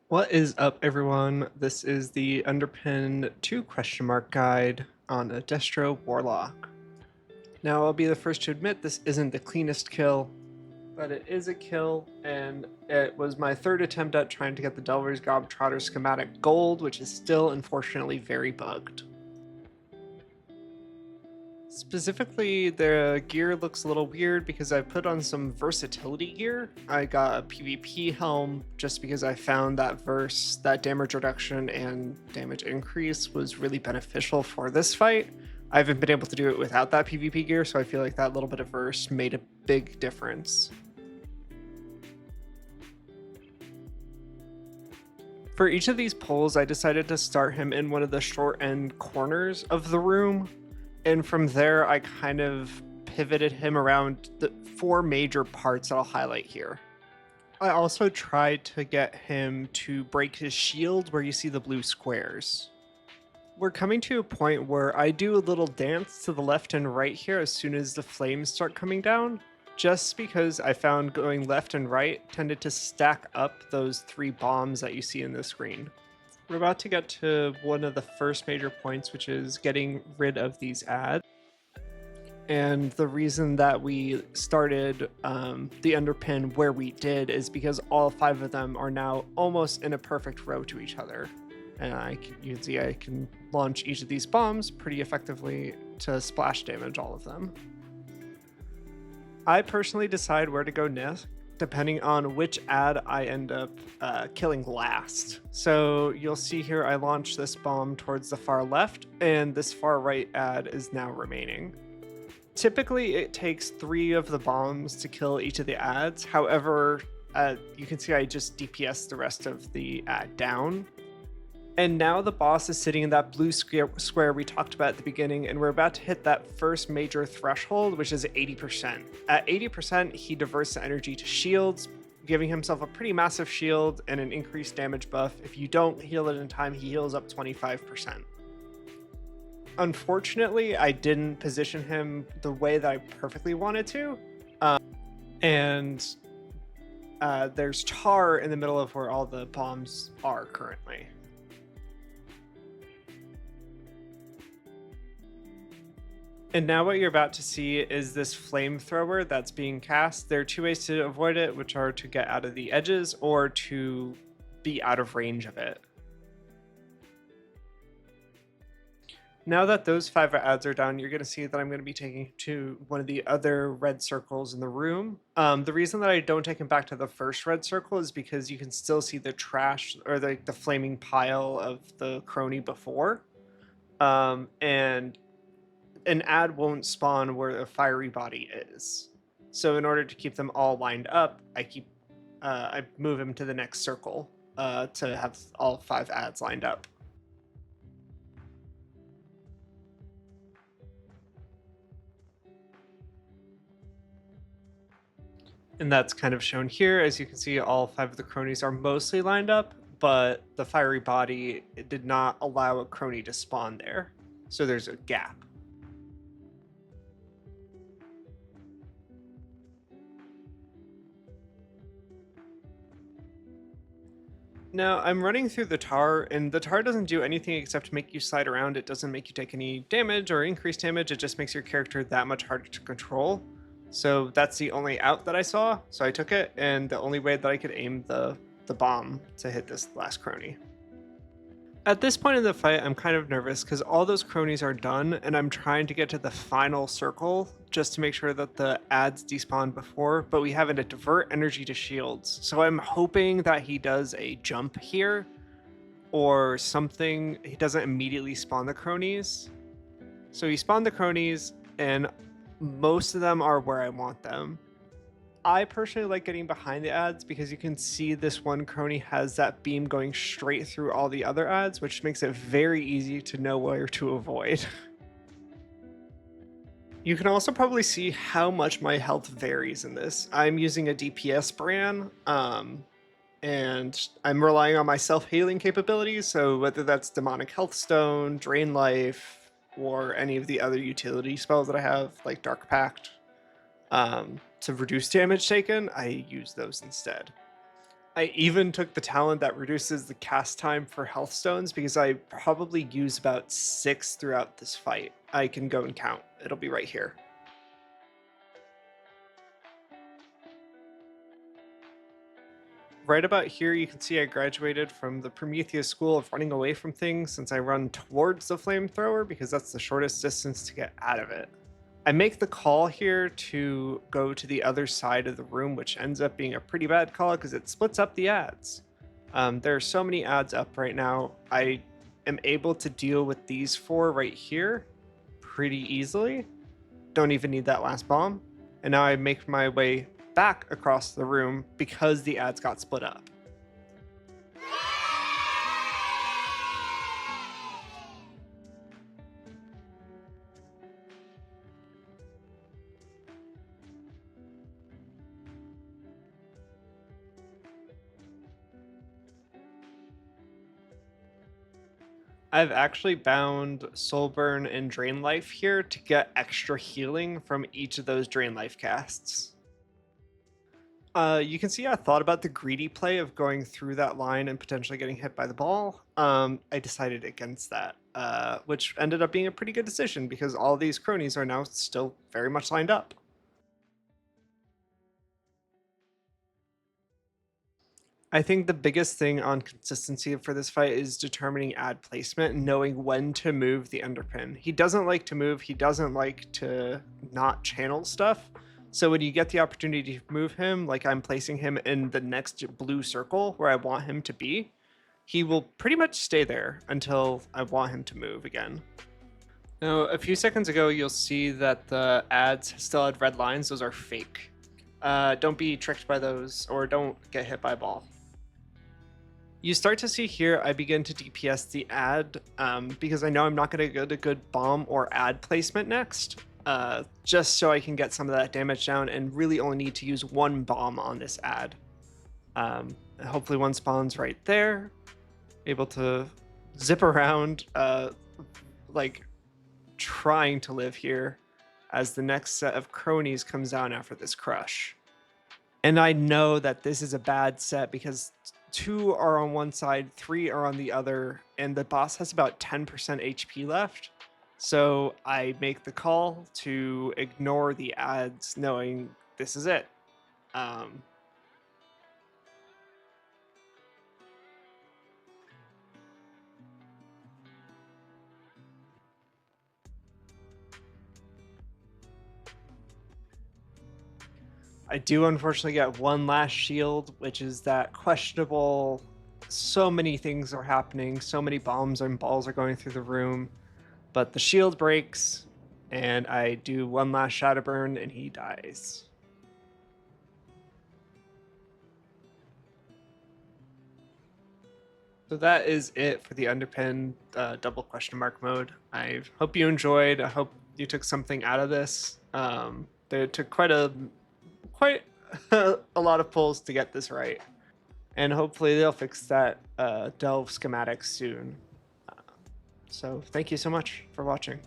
What is up, everyone? This is the Underpin 2 question mark guide on a Destro Warlock. Now, I'll be the first to admit this isn't the cleanest kill, but it is a kill, and it was my third attempt at trying to get the Delver's Globetrotter schematic gold, which is still, unfortunately, very bugged. Specifically, the gear looks a little weird because I put on some versatility gear. I got a PvP helm just because I found that damage reduction and damage increase was really beneficial for this fight. I haven't been able to do it without that PvP gear, so I feel like that little bit of verse made a big difference. For each of these pulls, I decided to start him in one of the short end corners of the room. And from there, I kind of pivoted him around the 4 major parts that I'll highlight here. I also tried to get him to break his shield where you see the blue squares. We're coming to a point where I do a little dance to the left and right here as soon as the flames start coming down, just because I found going left and right tended to stack up those 3 bombs that you see in the screen. We're about to get to one of the first major points, which is getting rid of these ads. And the reason that we started the underpin where we did is because all 5 of them are now almost in a perfect row to each other. And you can see I can launch each of these bombs pretty effectively to splash damage all of them. I personally decide where to go next, depending on which ad I end up killing last. So you'll see here I launch this bomb towards the far left, and this far right ad is now remaining. Typically, it takes 3 of the bombs to kill each of the ads. However, you can see I just DPS the rest of the ad down. And now the boss is sitting in that blue square we talked about at the beginning, and we're about to hit that first major threshold, which is 80%. At 80%, he diverts the energy to shields, giving himself a pretty massive shield and an increased damage buff. If you don't heal it in time, he heals up 25%. Unfortunately, I didn't position him the way that I perfectly wanted to. There's tar in the middle of where all the bombs are currently. And now what you're about to see is this flamethrower that's being cast. There are 2 ways to avoid it, which are to get out of the edges or to be out of range of it. Now that those 5 ads are done, you're going to see that I'm going to be taking to one of the other red circles in the room. The reason that I don't take him back to the first red circle is because you can still see the trash or the flaming pile of the crony before. And an ad won't spawn where a fiery body is. So in order to keep them all lined up, I move him to the next circle to have all 5 ads lined up. And that's kind of shown here. As you can see, all 5 of the cronies are mostly lined up, but the fiery body did not allow a crony to spawn there. So there's a gap. Now, I'm running through the tar, and the tar doesn't do anything except make you slide around. It doesn't make you take any damage or increase damage. It just makes your character that much harder to control. So that's the only out that I saw, so I took it, and the only way that I could aim the bomb to hit this last crony. At this point in the fight, I'm kind of nervous because all those cronies are done, and I'm trying to get to the final circle just to make sure that the ads despawn before, but we have it to divert energy to shields. So I'm hoping that he does a jump here or something. He doesn't immediately spawn the cronies. So he spawned the cronies, and most of them are where I want them. I personally like getting behind the ads because you can see this one crony has that beam going straight through all the other ads, which makes it very easy to know where to avoid. You can also probably see how much my health varies in this. I'm using a DPS Brann, and I'm relying on my self-healing capabilities, so whether that's Demonic Health Stone, Drain Life, or any of the other utility spells that I have, like Dark Pact, to reduce damage taken, I use those instead. I even took the talent that reduces the cast time for health stones because I probably use about 6 throughout this fight. I can go and count. It'll be right here. Right about here, you can see I graduated from the Prometheus school of running away from things since I run towards the flamethrower because that's the shortest distance to get out of it. I make the call here to go to the other side of the room, which ends up being a pretty bad call because it splits up the ads. There are so many ads up right now. I am able to deal with these 4 right here pretty easily. Don't even need that last bomb. And now I make my way back across the room because the ads got split up. I've actually bound Soulburn and Drain Life here to get extra healing from each of those Drain Life casts. You can see I thought about the greedy play of going through that line and potentially getting hit by the ball. I decided against that, which ended up being a pretty good decision because all these cronies are now still very much lined up. I think the biggest thing on consistency for this fight is determining ad placement and knowing when to move the Underpin. He doesn't like to move, he doesn't like to not channel stuff. So when you get the opportunity to move him, like I'm placing him in the next blue circle where I want him to be, he will pretty much stay there until I want him to move again. Now, a few seconds ago, you'll see that the ads still had red lines. Those are fake. Don't be tricked by those or don't get hit by a ball. You start to see here, I begin to DPS the ad because I know I'm not going to get a good bomb or ad placement next, just so I can get some of that damage down and really only need to use 1 bomb on this ad. Hopefully one spawns right there, able to zip around, like trying to live here as the next set of cronies comes down after this crush. And I know that this is a bad set because 2 are on one side, 3 are on the other, and the boss has about 10% HP left. So I make the call to ignore the ads, knowing this is it. I do unfortunately get one last shield, which is that questionable. So many things are happening, so many bombs and balls are going through the room, but the shield breaks, and I do one last shadow burn, and he dies. So that is it for the Underpin double question mark mode. I hope you enjoyed. I hope you took something out of this. They took quite a lot of pulls to get this right, and hopefully they'll fix that delve schematic soon. So thank you so much for watching.